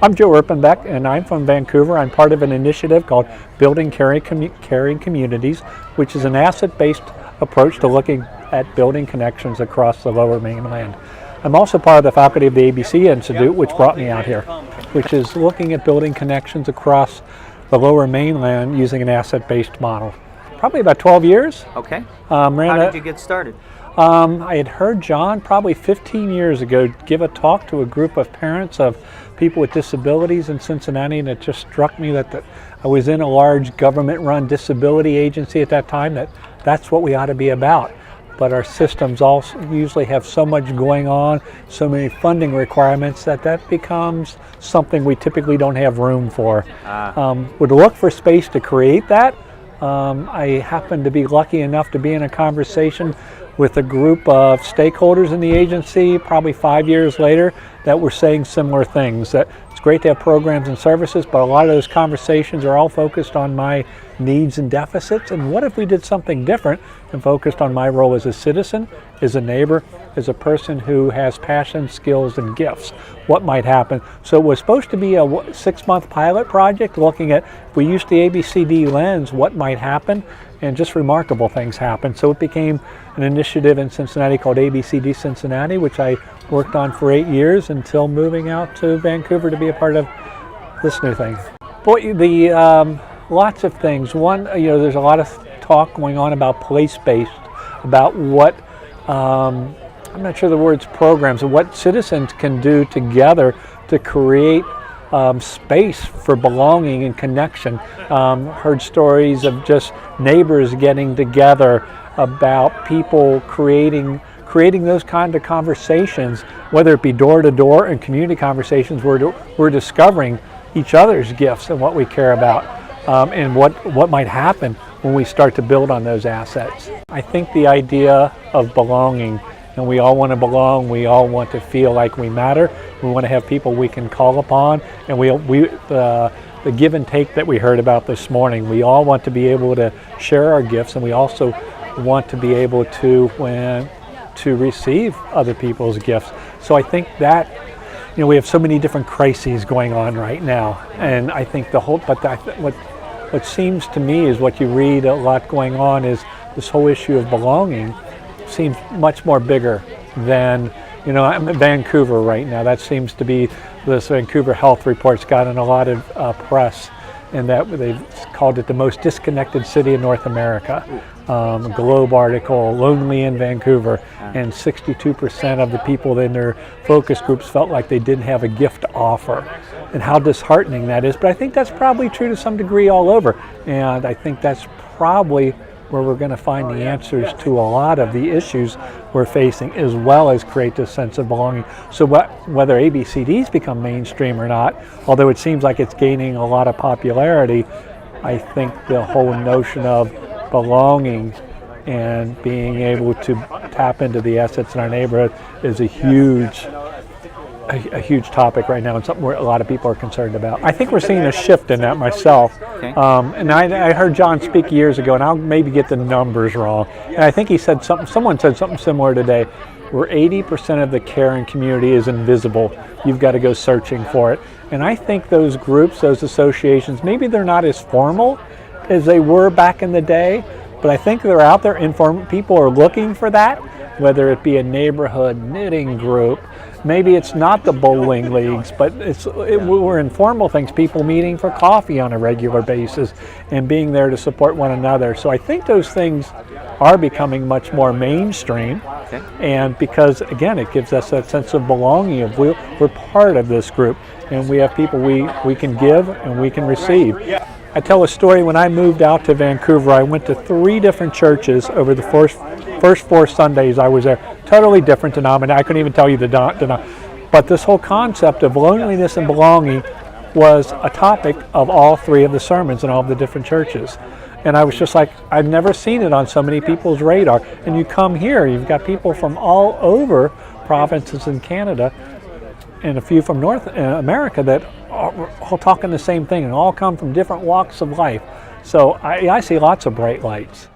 I'm Joe Erpenbeck, and I'm from Vancouver. I'm part of an initiative called Building Caring Communities, which is an asset-based approach to looking at building connections across the Lower Mainland. I'm also part of the faculty of the ABC Institute, which brought me out here, which is looking at building connections across the Lower Mainland using an asset-based model. Probably about 12 years. Okay. How did you get started? I had heard John probably 15 years ago give a talk to a group of parents of people with disabilities in Cincinnati, and it just struck me that I was in a large government-run disability agency at that time, that's what we ought to be about. But our systems also usually have so much going on, so many funding requirements that becomes something we typically don't have room for. Would look for space to create that. I happen to be lucky enough to be in a conversation with a group of stakeholders in the agency probably 5 years later that were saying similar things, that it's great to have programs and services, but a lot of those conversations are all focused on my needs and deficits, and what if we did something different and focused on my role as a citizen, as a neighbor, as a person who has passion, skills, and gifts. What might happen? So it was supposed to be a 6-month pilot project looking at, if we used the ABCD lens, what might happen, and just remarkable things happened. So it became an initiative in Cincinnati called ABCD Cincinnati, which I worked on for 8 years until moving out to Vancouver to be a part of this new thing. Boy, lots of things. One, there's a lot of talk going on about place-based, about what, I'm not sure the word's programs, and what citizens can do together to create space for belonging and connection. Heard stories of just neighbors getting together, about people creating those kind of conversations, whether it be door-to-door and community conversations where we're discovering each other's gifts and what we care about, and what might happen when we start to build on those assets. I think the idea of belonging, and we all want to belong, we all want to feel like we matter, we want to have people we can call upon, and the give and take that we heard about this morning, we all want to be able to share our gifts, and we also want to be able to receive other people's gifts. So I think that, we have so many different crises going on right now, and I think what seems to me is what you read a lot going on is this whole issue of belonging seems much more bigger than, I'm in Vancouver right now. That seems to be, this Vancouver Health Report's gotten a lot of press, and that they've called it the most disconnected city in North America. A Globe article, Lonely in Vancouver, and 62% of the people in their focus groups felt like they didn't have a gift to offer, and how disheartening that is. But I think that's probably true to some degree all over, and I think that's probably where we're going to find the answers to a lot of the issues we're facing, as well as create this sense of belonging. So whether ABCDs become mainstream or not, although it seems like it's gaining a lot of popularity, I think the whole notion of belonging and being able to tap into the assets in our neighborhood is a huge topic right now, and something where a lot of people are concerned about. I think we're seeing a shift in that myself. Okay. And I heard John speak years ago, and I'll maybe get the numbers wrong. And I think he said someone said something similar today, where 80% of the caring community is invisible. You've got to go searching for it. And I think those groups, those associations, maybe they're not as formal as they were back in the day, but I think they're out there. People are looking for that, whether it be a neighborhood knitting group. Maybe it's not the bowling leagues, but we're informal things, people meeting for coffee on a regular basis and being there to support one another. So I think those things are becoming much more mainstream. Okay. And because, again, it gives us that sense of belonging, of we're part of this group, and we have people we can give and we can receive. I tell a story. When I moved out to Vancouver, I went to 3 different churches over the first 4 Sundays I was there. Totally different denomination. I couldn't even tell you the but this whole concept of loneliness and belonging was a topic of all 3 of the sermons in all of the different churches. And I was just like, I've never seen it on so many people's radar. And you come here, you've got people from all over provinces in Canada and a few from North America that are all talking the same thing and all come from different walks of life. So I see lots of bright lights.